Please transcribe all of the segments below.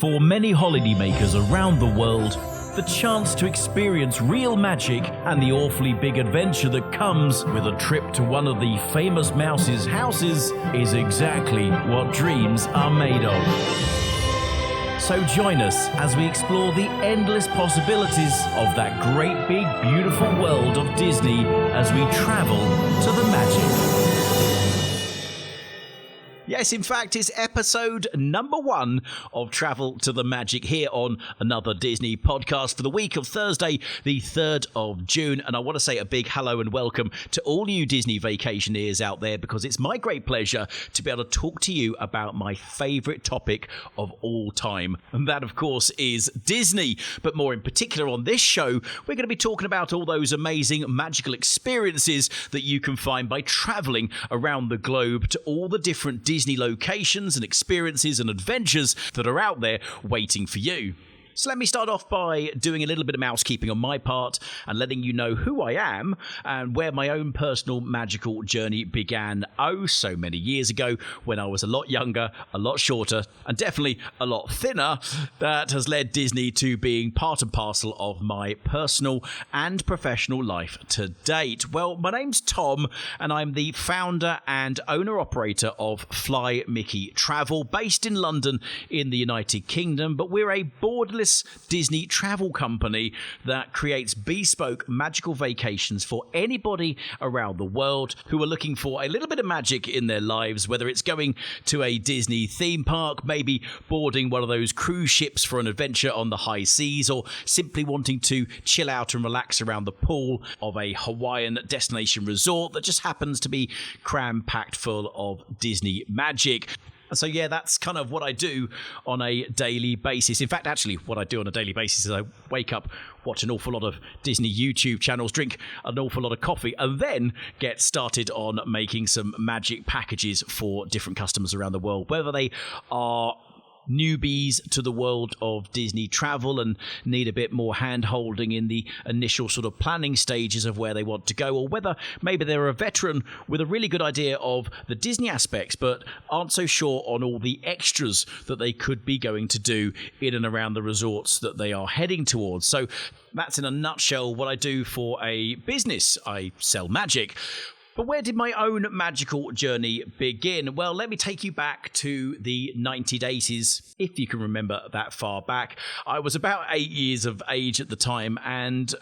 For many holidaymakers around the world, the chance to experience real magic and the awfully big adventure that comes with a trip to one of the famous mouse's houses is exactly what dreams are made of. So join us as we explore the endless possibilities of that great big beautiful world of Disney as we travel to the magic. Yes, in fact, it's episode number 1 of Travel to the Magic here on Another Disney Podcast for the week of Thursday, the 3rd of June. And I want to say a big hello and welcome to all you Disney VacationEARs out there, because it's my great pleasure to be able to talk to you about my favourite topic of all time. And that, of course, is Disney. But more in particular on this show, we're going to be talking about all those amazing magical experiences that you can find by travelling around the globe to all the different Disney locations and experiences and adventures that are out there waiting for you. So let me start off by doing a little bit of mousekeeping on my part and letting you know who I am and where my own personal magical journey began so many years ago when I was a lot younger, a lot shorter, and definitely a lot thinner. That has led Disney to being part and parcel of my personal and professional life to date. Well, my name's Tom and I'm the founder and owner-operator of Fly Mickey Travel, based in London in the United Kingdom, but we're a borderless Disney travel company that creates bespoke magical vacations for anybody around the world who are looking for a little bit of magic in their lives, whether it's going to a Disney theme park, maybe boarding one of those cruise ships for an adventure on the high seas, or simply wanting to chill out and relax around the pool of a Hawaiian destination resort that just happens to be cram-packed full of Disney magic. So yeah, that's kind of what I do on a daily basis. In fact, actually, what I do on a daily basis is I wake up, watch an awful lot of Disney YouTube channels, drink an awful lot of coffee, and then get started on making some magic packages for different customers around the world, whether they are newbies to the world of Disney travel and need a bit more hand-holding in the initial sort of planning stages of where they want to go, or whether maybe they're a veteran with a really good idea of the Disney aspects but aren't so sure on all the extras that they could be going to do in and around the resorts that they are heading towards. So that's in a nutshell what I do for a business. I sell magic. But where did my own magical journey begin? Well, let me take you back to the 1980s, if you can remember that far back. I was about 8 years of age at the time, and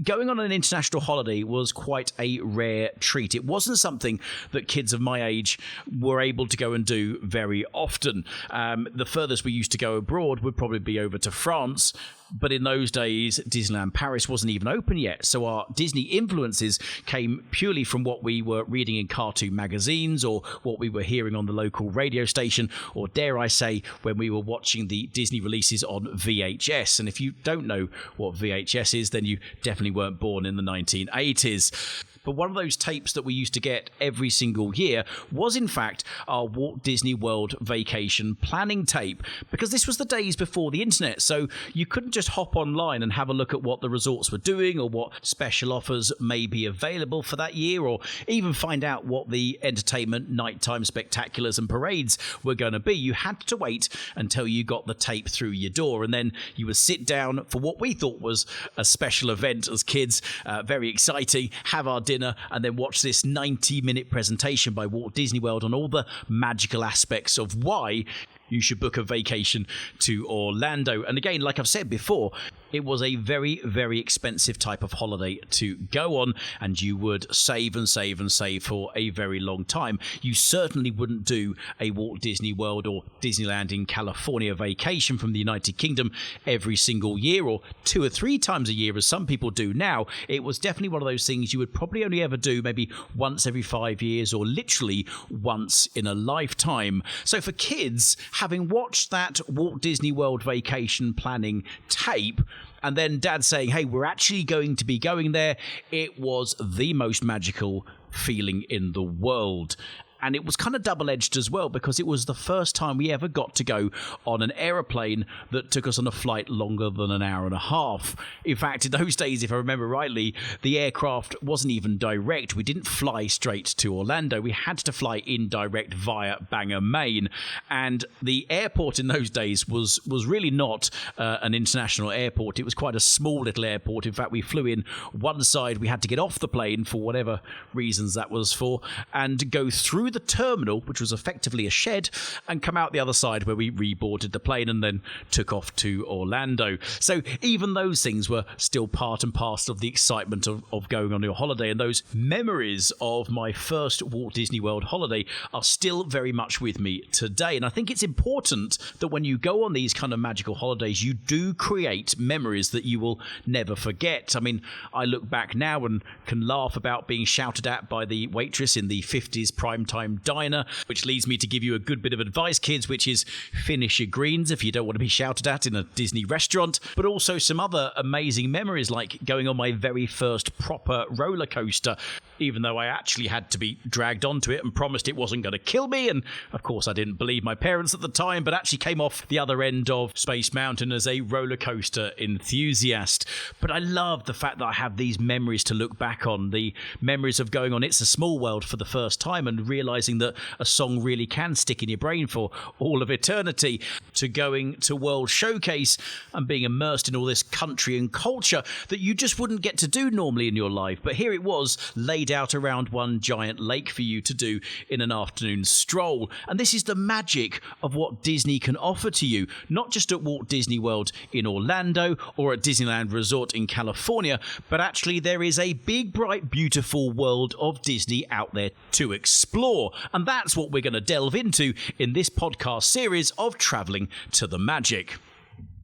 going on an international holiday was quite a rare treat. It wasn't something that kids of my age were able to go and do very often. The furthest we used to go abroad would probably be over to France. But in those days, Disneyland Paris wasn't even open yet. So our Disney influences came purely from what we were reading in cartoon magazines, or what we were hearing on the local radio station, or dare I say, when we were watching the Disney releases on VHS. And if you don't know what VHS is, then you definitely weren't born in the 1980s. But one of those tapes that we used to get every single year was, in fact, our Walt Disney World vacation planning tape, because this was the days before the internet, so you couldn't just hop online and have a look at what the resorts were doing or what special offers may be available for that year, or even find out what the entertainment nighttime spectaculars and parades were going to be. You had to wait until you got the tape through your door, and then you would sit down for what we thought was a special event as kids, very exciting, have our dinner, and then watch this 90-minute presentation by Walt Disney World on all the magical aspects of why you should book a vacation to Orlando. And again, like I've said before, it was a very, very expensive type of holiday to go on, and you would save and save and save for a very long time. You certainly wouldn't do a Walt Disney World or Disneyland in California vacation from the United Kingdom every single year, or 2 or 3 times a year as some people do now. It was definitely one of those things you would probably only ever do maybe once every 5 years, or literally once in a lifetime. So for kids, having watched that Walt Disney World vacation planning tape, and then Dad saying, hey, we're actually going to be going there, it was the most magical feeling in the world. And it was kind of double-edged as well, because it was the first time we ever got to go on an aeroplane that took us on a flight longer than an hour and a half. In fact, in those days, if I remember rightly, the aircraft wasn't even direct. We didn't fly straight to Orlando. We had to fly indirect via Bangor, Maine. And the airport in those days was really not an international airport. It was quite a small little airport. In fact, we flew in one side. We had to get off the plane for whatever reasons that was for, and go through the terminal, which was effectively a shed, and come out the other side where we reboarded the plane and then took off to Orlando. So even those things were still part and parcel of the excitement of going on your holiday, and those memories of my first Walt Disney World holiday are still very much with me today. And I think it's important that when you go on these kind of magical holidays, you do create memories that you will never forget. I mean, I look back now and can laugh about being shouted at by the waitress in the 50s primetime diner, which leads me to give you a good bit of advice, kids, which is finish your greens if you don't want to be shouted at in a Disney restaurant. But also some other amazing memories, like going on my very first proper roller coaster, even though I actually had to be dragged onto it and promised it wasn't going to kill me. And of course I didn't believe my parents at the time, but actually came off the other end of Space Mountain as a roller coaster enthusiast. But I love the fact that I have these memories to look back on, the memories of going on It's a Small World for the first time and realising that a song really can stick in your brain for all of eternity, to going to World Showcase and being immersed in all this country and culture that you just wouldn't get to do normally in your life. But here it was, laid out around one giant lake for you to do in an afternoon stroll. And this is the magic of what Disney can offer to you, not just at Walt Disney World in Orlando or at Disneyland Resort in California, but actually there is a big, bright, beautiful world of Disney out there to explore. And that's what we're going to delve into in this podcast series of Travelling to the Magic.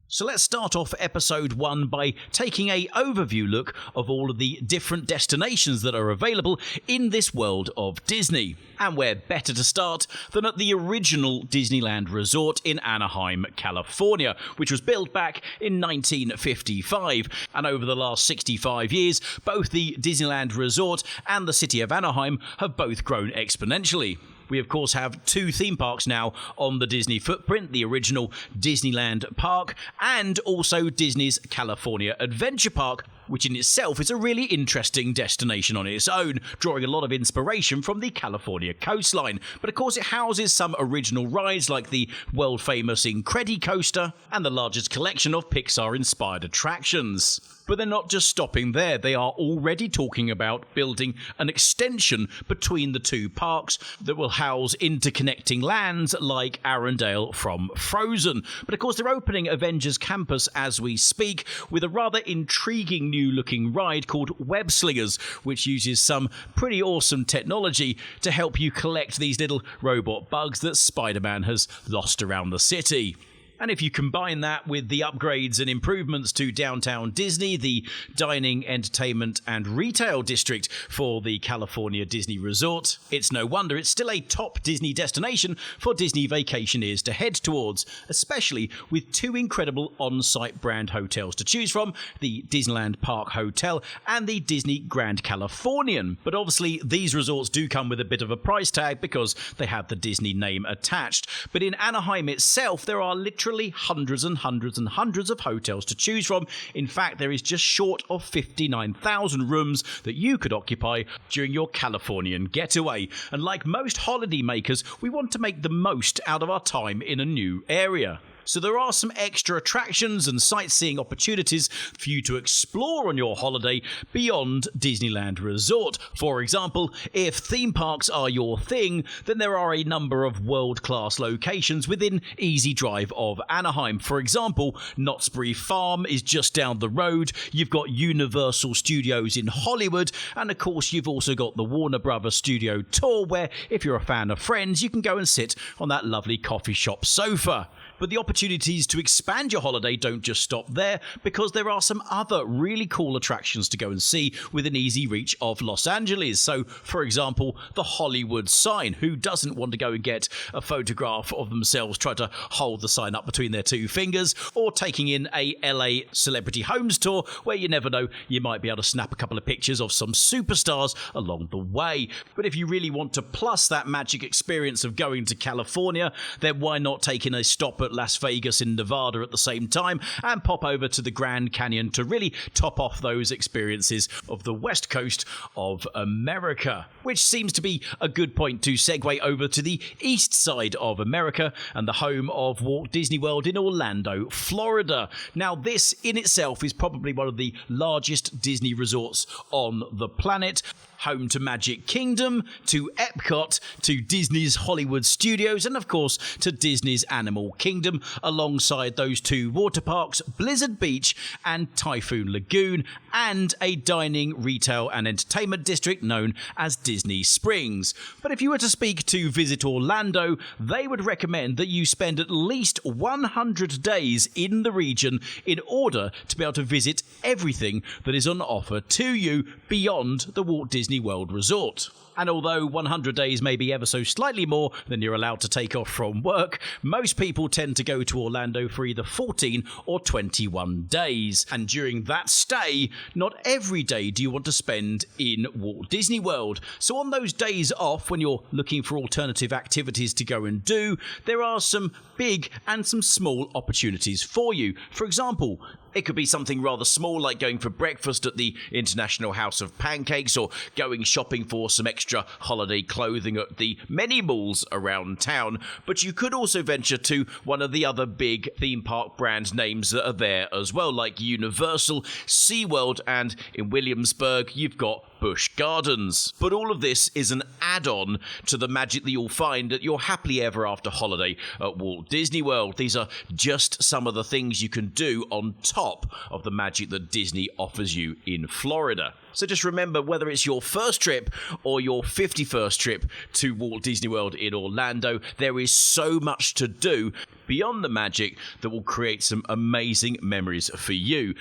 So let's start off episode 1 by taking an overview look of all of the different destinations that are available in this world of Disney. And where better to start than at the original Disneyland Resort in Anaheim, California, which was built back in 1955. And over the last 65 years, both the Disneyland Resort and the city of Anaheim have both grown exponentially. We, of course, have 2 theme parks now on the Disney footprint, the original Disneyland Park and also Disney's California Adventure Park, which in itself is a really interesting destination on its own, drawing a lot of inspiration from the California coastline. But of course it houses some original rides like the world-famous Incredicoaster and the largest collection of Pixar-inspired attractions. But they're not just stopping there. They are already talking about building an extension between the 2 parks that will house interconnecting lands like Arendelle from Frozen. But of course they're opening Avengers Campus as we speak with a rather intriguing new-looking ride called Web Slingers, which uses some pretty awesome technology to help you collect these little robot bugs that Spider-Man has lost around the city. And if you combine that with the upgrades and improvements to downtown Disney, the dining, entertainment and retail district for the California Disney Resort, it's no wonder it's still a top Disney destination for Disney vacationeers to head towards, especially with 2 incredible on-site brand hotels to choose from, the Disneyland Park Hotel and the Disney Grand Californian. But obviously these resorts do come with a bit of a price tag because they have the Disney name attached. But in Anaheim itself, there are literally hundreds and hundreds and hundreds of hotels to choose from. In fact, there is just short of 59,000 rooms that you could occupy during your Californian getaway. And like most holiday makers, we want to make the most out of our time in a new area. So there are some extra attractions and sightseeing opportunities for you to explore on your holiday beyond Disneyland Resort. For example, if theme parks are your thing, then there are a number of world-class locations within easy drive of Anaheim. For example, Knott's Berry Farm is just down the road. You've got Universal Studios in Hollywood. And of course, you've also got the Warner Brothers Studio Tour, where if you're a fan of Friends, you can go and sit on that lovely coffee shop sofa. But the opportunity opportunities to expand your holiday don't just stop there, because there are some other really cool attractions to go and see within easy reach of Los Angeles. So, for example, the Hollywood sign. Who doesn't want to go and get a photograph of themselves, try to hold the sign up between their two fingers, or taking in a LA celebrity homes tour where you never know, you might be able to snap a couple of pictures of some superstars along the way. But if you really want to plus that magic experience of going to California, then why not take in a stop at Las Vegas in Nevada at the same time and pop over to the Grand Canyon to really top off those experiences of the west coast of America, which seems to be a good point to segue over to the east side of America and the home of Walt Disney World in Orlando, Florida. Now, this in itself is probably one of the largest Disney resorts on the planet. Home to Magic Kingdom, to Epcot, to Disney's Hollywood Studios, and of course to Disney's Animal Kingdom, alongside those two water parks, Blizzard Beach and Typhoon Lagoon, and a dining, retail and entertainment district known as Disney Springs. But if you were to speak to Visit Orlando, they would recommend that you spend at least 100 days in the region in order to be able to visit everything that is on offer to you beyond the Walt Disney World Resort. And although 100 days may be ever so slightly more than you're allowed to take off from work, most people tend to go to Orlando for either 14 or 21 days. And during that stay, not every day do you want to spend in Walt Disney World. So on those days off, when you're looking for alternative activities to go and do, there are some big and some small opportunities for you. For example, it could be something rather small like going for breakfast at the International House of Pancakes, or going shopping for some extra holiday clothing at the many malls around town. But you could also venture to one of the other big theme park brand names that are there as well, like Universal, SeaWorld, and in Williamsburg you've got Busch Gardens. But all of this is an add-on to the magic that you'll find at your happily ever after holiday at Walt Disney World. These are just some of the things you can do on top of the magic that Disney offers you in Florida. So just remember, whether it's your first trip or your 51st trip to Walt Disney World in Orlando, there is so much to do beyond the magic that will create some amazing memories for you.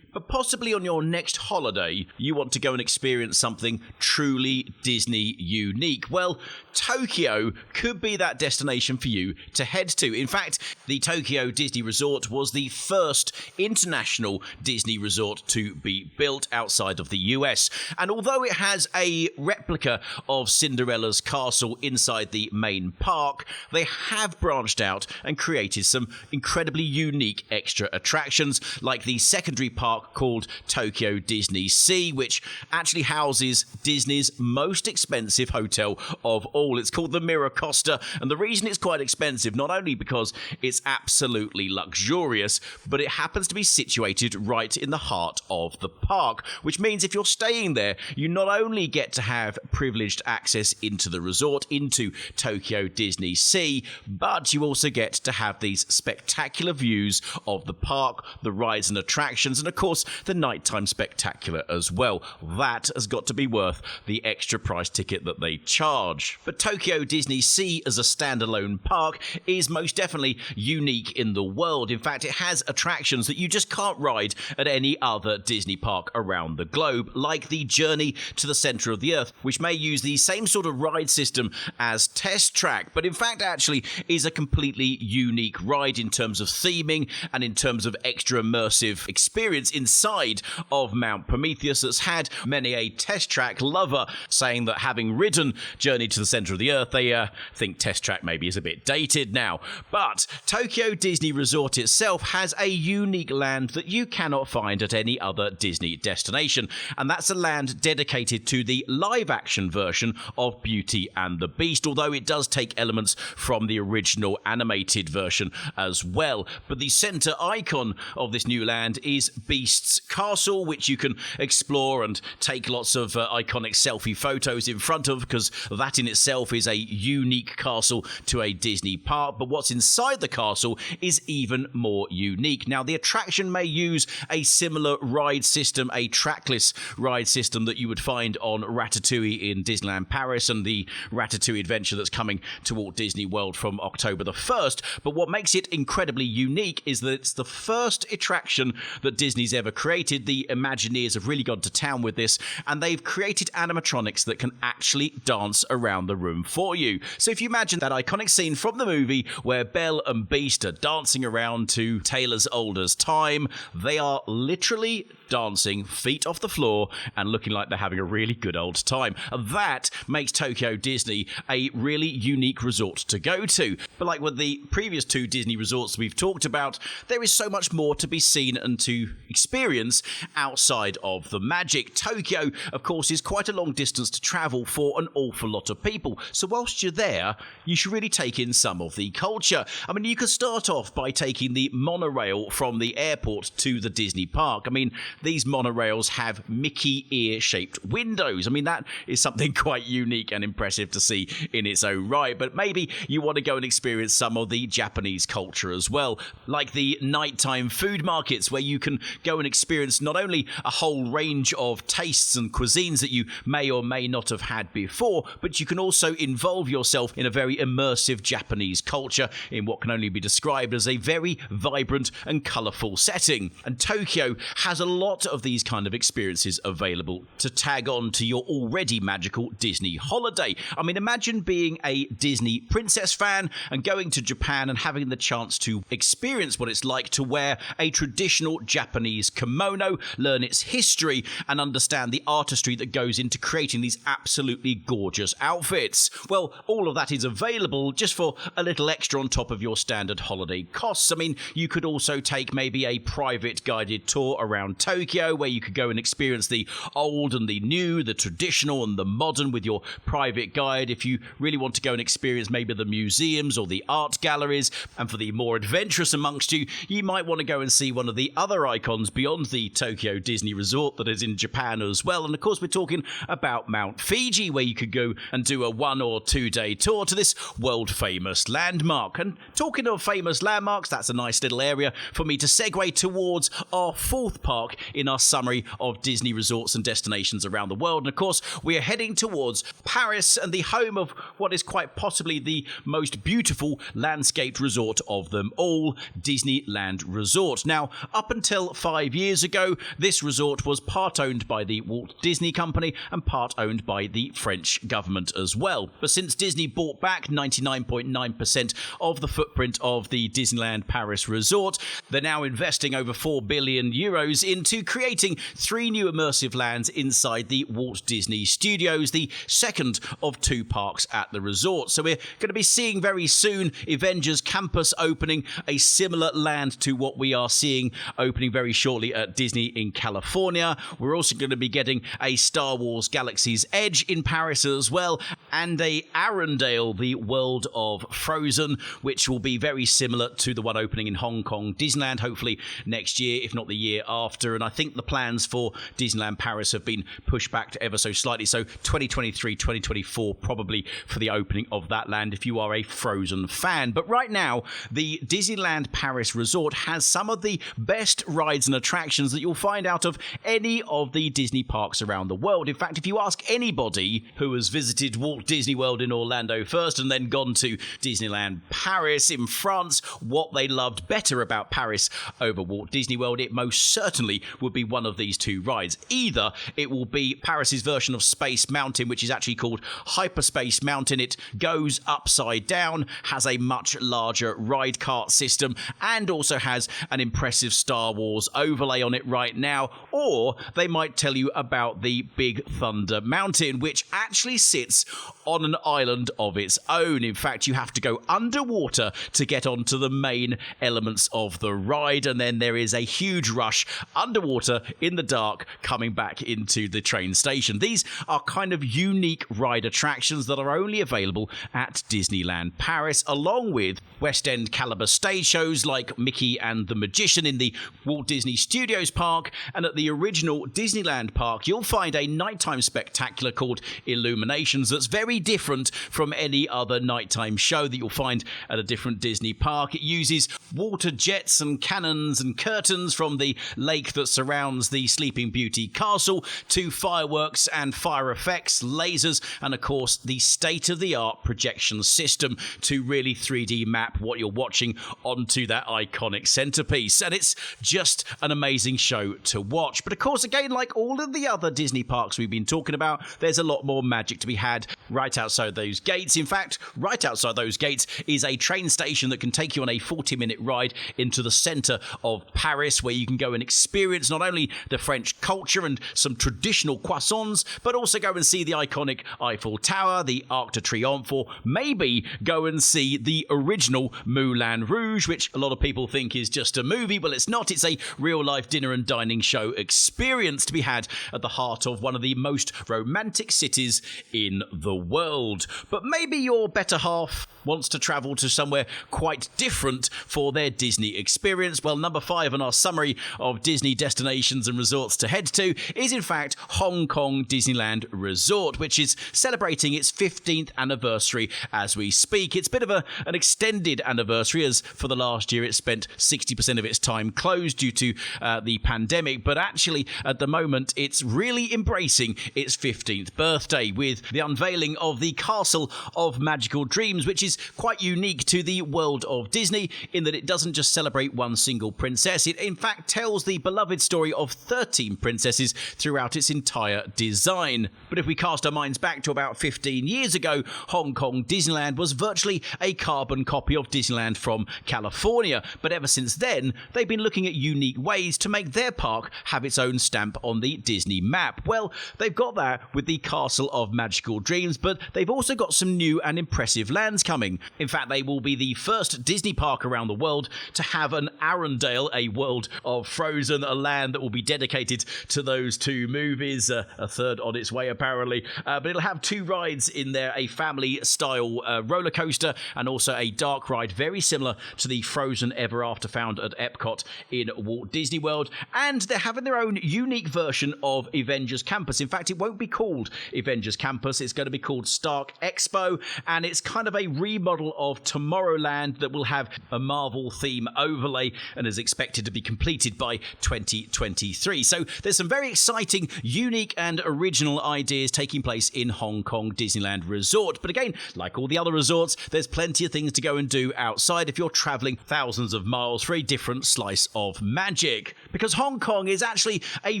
But possibly on your next holiday, you want to go and experience something truly Disney unique. Well, Tokyo could be that destination for you to head to. In fact, the Tokyo Disney Resort was the first international Disney resort to be built outside of the US. And although it has a replica of Cinderella's castle inside the main park, they have branched out and created some incredibly unique extra attractions, like the secondary park called Tokyo Disney Sea, which actually houses Disney's most expensive hotel of all. It's called the Mirror Costa, and the reason it's quite expensive, not only because it's absolutely luxurious, but it happens to be situated right in the heart of the park, which means if you're staying there, you not only get to have privileged access into the resort, into Tokyo Disney Sea, but you also get to have these spectacular views of the park, the rides and attractions, and of course the nighttime spectacular as well. That has got to be worth the extra price ticket that they charge. But Tokyo Disney Sea as a standalone park is most definitely unique in the world. In fact, it has attractions that you just can't ride at any other Disney park around the globe, like the Journey to the Center of the Earth, which may use the same sort of ride system as Test Track, but in fact actually is a completely unique ride in terms of theming and in terms of extra immersive experience inside of Mount Prometheus, that's had many a Test Track lover saying that having ridden Journey to the Center of the Earth, they think Test Track maybe is a bit dated now. But Tokyo Disney Resort itself has a unique land that you cannot find at any other Disney destination, and that's a land dedicated to the live-action version of Beauty and the Beast, although it does take elements from the original animated version as well. But the center icon of this new land is Beast Beast's castle, which you can explore and take lots of iconic selfie photos in front of, because that in itself is a unique castle to a Disney park. But what's inside the castle is even more unique. Now, the attraction may use a similar ride system, a trackless ride system that you would find on Ratatouille in Disneyland Paris and the Ratatouille adventure that's coming to Walt Disney World from October the 1st. But what makes it incredibly unique is that it's the first attraction that Disney's ever created. The Imagineers have really gone to town with this, and they've created animatronics that can actually dance around the room for you. So if you imagine that iconic scene from the movie where Belle and Beast are dancing around to Taylor's Older's Time, they are literally dancing, feet off the floor, and looking like they're having a really good old time. And that makes Tokyo Disney a really unique resort to go to. But like with the previous two Disney resorts we've talked about, there is so much more to be seen and to experience outside of the magic. Tokyo, of course, is quite a long distance to travel for an awful lot of people. So whilst you're there, you should really take in some of the culture. I mean, you could start off by taking the monorail from the airport to the Disney park. I mean, these monorails have Mickey ear-shaped windows. I mean, that is something quite unique and impressive to see in its own right. But maybe you want to go and experience some of the Japanese culture as well, like the nighttime food markets, where you can go and experience not only a whole range of tastes and cuisines that you may or may not have had before, but you can also involve yourself in a very immersive Japanese culture in what can only be described as a very vibrant and colourful setting. And Tokyo has a lot of these kind of experiences available to tag on to your already magical Disney holiday. I mean, imagine being a Disney princess fan and going to Japan and having the chance to experience what it's like to wear a traditional Japanese kimono, learn its history, and understand the artistry that goes into creating these absolutely gorgeous outfits. Well, all of that is available just for a little extra on top of your standard holiday costs. I mean, you could also take maybe a private guided tour around Tokyo, where you could go and experience the old and the new, the traditional and the modern with your private guide. If you really want to go and experience maybe the museums or the art galleries, and for the more adventurous amongst you, you might want to go and see one of the other icons beyond the Tokyo Disney Resort that is in Japan as well. And of course, we're talking about Mount Fiji, where you could go and do a 1 or 2 day tour to this world famous landmark. And talking of famous landmarks, that's a nice little area for me to segue towards our fourth park in our summary of Disney resorts and destinations around the world. And of course, we are heading towards Paris and the home of what is quite possibly the most beautiful landscaped resort of them all, Disneyland Resort. Now, up until 5 years ago, this resort was part owned by the Walt Disney Company and part owned by the French government as well. But since Disney bought back 99.9% of the footprint of the Disneyland Paris Resort, they're now investing over 4 billion euros into creating 3 new immersive lands inside the Walt Disney Studios, the second of 2 parks at the resort. So we're going to be seeing very soon Avengers Campus opening, a similar land to what we are seeing opening very shortly at Disney in California. We're also going to be getting a Star Wars Galaxy's Edge in Paris as well, and a Arendelle, the world of Frozen, which will be very similar to the one opening in Hong Kong Disneyland, hopefully next year, if not the year after. And I think the plans for Disneyland Paris have been pushed back ever so slightly, so 2023, 2024 probably for the opening of that land if you are a Frozen fan. But right now, the Disneyland Paris Resort has some of the best rides and attractions that you'll find out of any of the Disney parks around the world. In fact, if you ask anybody who has visited Walt Disney World in Orlando first and then gone to Disneyland Paris in France, what they loved better about Paris over Walt Disney World, it most certainly would be one of these 2 rides. Either it will be Paris's version of Space Mountain, which is actually called Hyperspace Mountain. It goes upside down, has a much larger ride kart system, and also has an impressive Star Wars overlay on it right now. Or they might tell you about the Big Thunder Mountain, which actually sits on an island of its own. In fact, you have to go underwater to get onto the main elements of the ride, and then there is a huge rush underwater underwater in the dark coming back into the train station. These are kind of unique ride attractions that are only available at Disneyland Paris, along with West End caliber stage shows like Mickey and the Magician in the Walt Disney Studios Park, and at the original Disneyland Park you'll find a nighttime spectacular called Illuminations that's very different from any other nighttime show that you'll find at a different Disney park. It uses water jets and cannons and curtains from the lake that surrounds the Sleeping Beauty castle to fireworks and fire effects, lasers, and of course the state-of-the-art projection system to really 3D map what you're watching onto that iconic centerpiece. And it's just an amazing show to watch. But of course, again, like all of the other Disney parks we've been talking about, there's a lot more magic to be had right outside those gates. In fact, right outside those gates is a train station that can take you on a 40-minute ride into the center of Paris, where you can go and experience not only the French culture and some traditional croissants, but also go and see the iconic Eiffel Tower, the Arc de Triomphe, or maybe go and see the original Moulin Rouge, which a lot of people think is just a movie. Well, it's not. It's a real-life dinner and dining show experience to be had at the heart of one of the most romantic cities in the world. But maybe your better half wants to travel to somewhere quite different for their Disney experience. Well, number 5 on our summary of Disney destinations and resorts to head to is in fact Hong Kong Disneyland Resort, which is celebrating its 15th anniversary as we speak. It's a bit of an extended anniversary, as for the last year it spent 60% of its time closed due to the pandemic, but actually at the moment it's really embracing its 15th birthday with the unveiling of the Castle of Magical Dreams, which is quite unique to the world of Disney in that it doesn't just celebrate one single princess. It in fact tells the beloved story of 13 princesses throughout its entire design. But if we cast our minds back to about 15 years ago, Hong Kong Disneyland was virtually a carbon copy of Disneyland from California. But ever since then, they've been looking at unique ways to make their park have its own stamp on the Disney map. Well, they've got that with the Castle of Magical Dreams, but they've also got some new and impressive lands coming. In fact, they will be the first Disney park around the world to have an Arendelle, a world of Frozen, a land that will be dedicated to those two movies, a third on its way apparently, but it'll have 2 rides in there, a family-style roller coaster and also a dark ride very similar to the Frozen Ever After found at Epcot in Walt Disney World, and they're having their own unique version of Avengers Campus. In fact, it won't be called Avengers Campus, it's going to be called Stark Expo, and it's kind of a remodel of Tomorrowland that will have a Marvel theme overlay and is expected to be completed by 2023. So there's some very exciting, unique and original ideas taking place in Hong Kong Disneyland Resort. But again, like all the other resorts, there's plenty of things to go and do outside if you're traveling thousands of miles for a different slice of magic. Because Hong Kong is actually a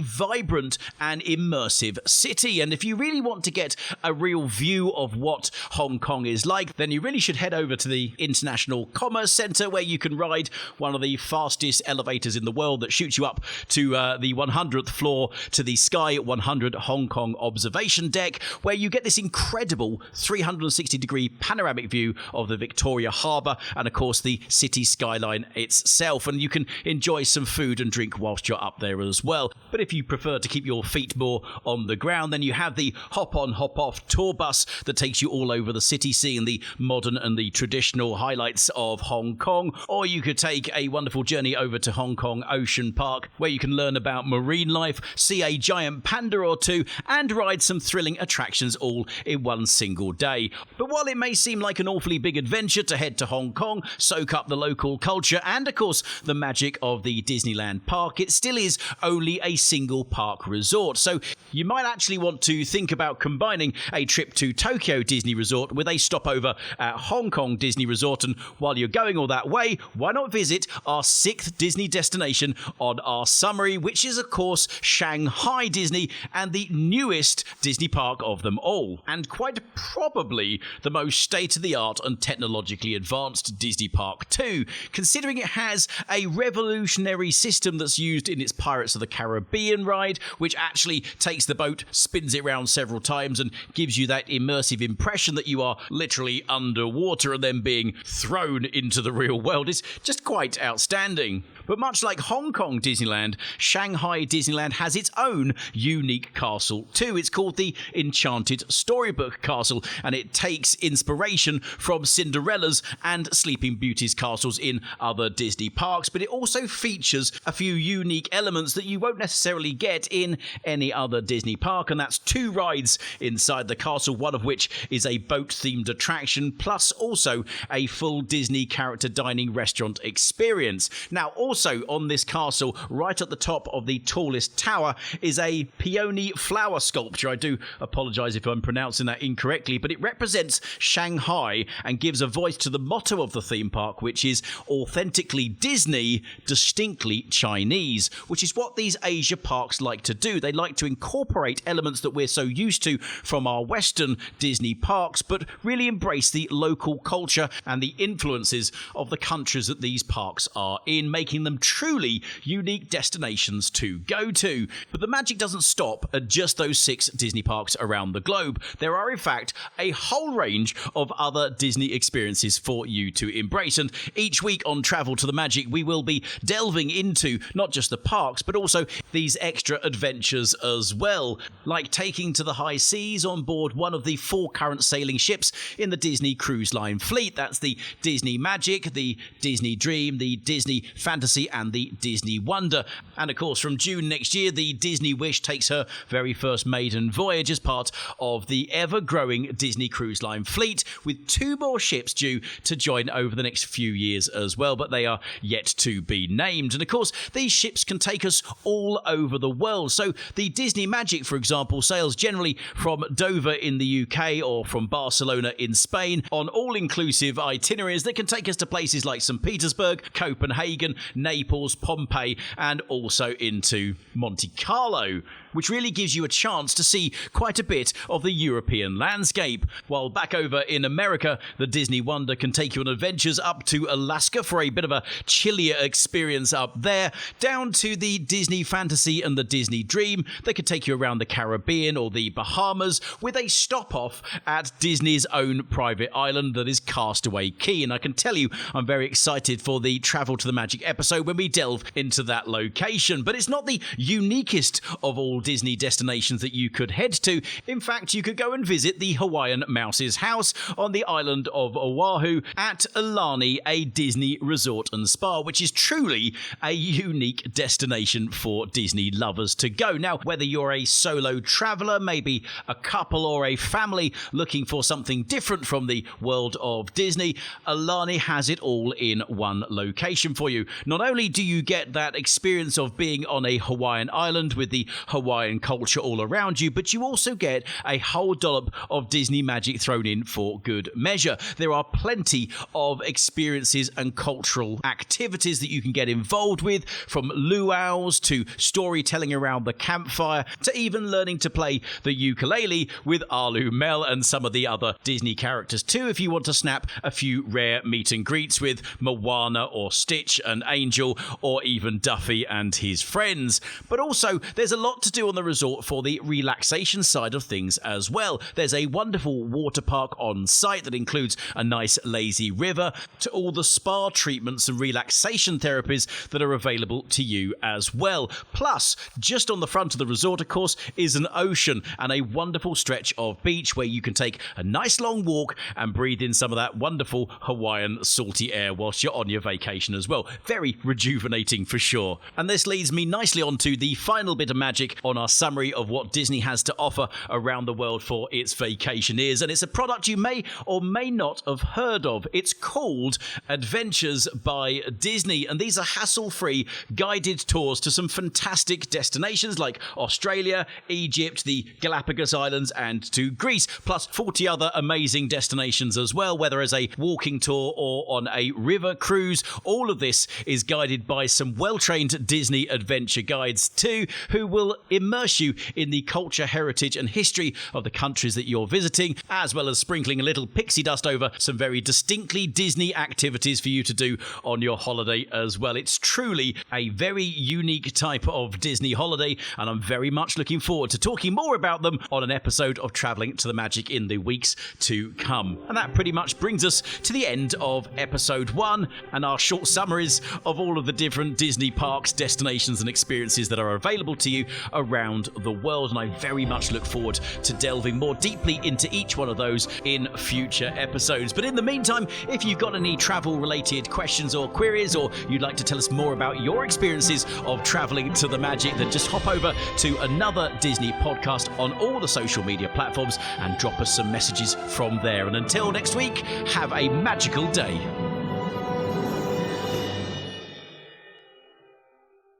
vibrant and immersive city, and if you really want to get a real view of what Hong Kong is like, then you really should head over to the International Commerce Centre, where you can ride one of the fastest elevators in the world that shoots you up to the 100th floor to the Sky 100 Hong Kong observation deck, where you get this incredible 360-degree panoramic view of the Victoria Harbour and, of course, the city skyline itself. And you can enjoy some food and drink whilst you're up there as well. But if you prefer to keep your feet more on the ground, then you have the hop-on, hop-off tour bus that takes you all over the city, seeing the modern and the traditional highlights of Hong Kong. Or you could take a wonderful journey over to Hong Kong Ocean Park, where you can learn about marine life, see a giant panda or two, and ride some thrilling attractions all in one single day. But while it may seem like an awfully big adventure to head to Hong Kong, soak up the local culture and, of course, the magic of the Disneyland park, it still is only a single park resort. So you might actually want to think about combining a trip to Tokyo Disney Resort with a stopover at Hong Kong Disney Resort. And while you're going all that way, why not visit our 6th Disney destination on our summary, which is, of course, Shanghai Disney, and the newest Disney park of them all, and quite probably the most state-of-the-art and technologically advanced Disney park too, considering it has a revolutionary system that's used in its Pirates of the Caribbean ride, which actually takes the boat, spins it around several times, and gives you that immersive impression that you are literally underwater and then being thrown into the real world. It's just quite outstanding. But much like Hong Kong Disneyland, Shanghai Disneyland has its own unique castle too. It's called the Enchanted Storybook Castle, and it takes inspiration from Cinderella's and Sleeping Beauty's castles in other Disney parks, but it also features a few unique elements that you won't necessarily get in any other Disney park, and that's 2 rides inside the castle, one of which is a boat-themed attraction, plus also a full Disney character dining restaurant experience. Now, also on this castle, right at the top of the tallest tower, is a peony flower sculpture. I do apologise if I'm pronouncing that incorrectly, but it represents Shanghai and gives a voice to the motto of the theme park, which is authentically Disney, distinctly Chinese, which is what these Asia parks like to do. They like to incorporate elements that we're so used to from our Western Disney parks, but really embrace the local culture and the influences of the countries that these parks are in, making them truly unique destinations to go to. But the magic doesn't stop at just those 6 Disney parks around the globe. There are, in fact, a whole range of other Disney experiences for you to embrace. And each week on Travel to the Magic, we will be delving into not just the parks, but also these extra adventures as well, like taking to the high seas on board one of the 4 current sailing ships in the Disney Cruise Line fleet. That's the Disney Magic, the Disney Dream, the Disney Fantasy, and the Disney Wonder. And of course, from June next year, the Disney Wish takes her very first maiden voyage as part of the ever-growing Disney Cruise Line fleet, with 2 more ships due to join over the next few years as well, but they are yet to be named. And of course, these ships can take us all over the world. So the Disney Magic, for example, sails generally from Dover in the UK or from Barcelona in Spain on all-inclusive itineraries that can take us to places like St. Petersburg, Copenhagen, Naples, Pompeii, and also into Monte Carlo, which really gives you a chance to see quite a bit of the European landscape. While back over in America, the Disney Wonder can take you on adventures up to Alaska for a bit of a chillier experience up there, down to the Disney Fantasy and the Disney Dream. They could take you around the Caribbean or the Bahamas, with a stop-off at Disney's own private island that is Castaway Cay. And I can tell you, I'm very excited for the Travel to the Magic episode when we delve into that location. But it's not the uniquest of all Disney destinations that you could head to. In fact, you could go and visit the Hawaiian Mouse's house on the island of Oahu at Aulani, a Disney resort and spa, which is truly a unique destination for Disney lovers to go. Now, whether you're a solo traveller, maybe a couple or a family looking for something different from the world of Disney, Aulani has it all in one location for you. Not only do you get that experience of being on a Hawaiian island with the Hawaiian culture all around you, but you also get a whole dollop of Disney magic thrown in for good measure. There are plenty of experiences and cultural activities that you can get involved with, from luau's to storytelling around the campfire, to even learning to play the ukulele with Alu Mel and some of the other Disney characters too, if you want to snap a few rare meet and greets with Moana or Stitch and Angel, or even Duffy and his friends. But also, there's a lot to do on the resort for the relaxation side of things as well. There's a wonderful water park on site that includes a nice lazy river, to all the spa treatments and relaxation therapies that are available to you as well. Plus, just on the front of the resort, of course, is an ocean and a wonderful stretch of beach where you can take a nice long walk and breathe in some of that wonderful Hawaiian salty air whilst you're on your vacation as well. Very rejuvenating for sure. And this leads me nicely on to the final bit of magic on our summary of what Disney has to offer around the world for its vacationeers, and it's a product you may or may not have heard of. It's called Adventures by Disney, and these are hassle-free guided tours to some fantastic destinations like Australia, Egypt, the Galapagos Islands, and to Greece, plus 40 other amazing destinations as well, whether as a walking tour or on a river cruise. All of this is guided by some well-trained Disney adventure guides too, who will immerse you in the culture, heritage and history of the countries that you're visiting, as well as sprinkling a little pixie dust over some very distinctly Disney activities for you to do on your holiday as well. It's truly a very unique type of Disney holiday, and I'm very much looking forward to talking more about them on an episode of Travelling to the Magic in the weeks to come. And that pretty much brings us to the end of episode 1 and our short summaries of all of the different Disney parks, destinations and experiences that are available to you around the world. And I very much look forward to delving more deeply into each one of those in future episodes. But in the meantime, if you've got any travel related questions or queries, or you'd like to tell us more about your experiences of traveling to the magic, then just hop over to Another Disney Podcast on all the social media platforms and drop us some messages from there. And until next week, have a magical day.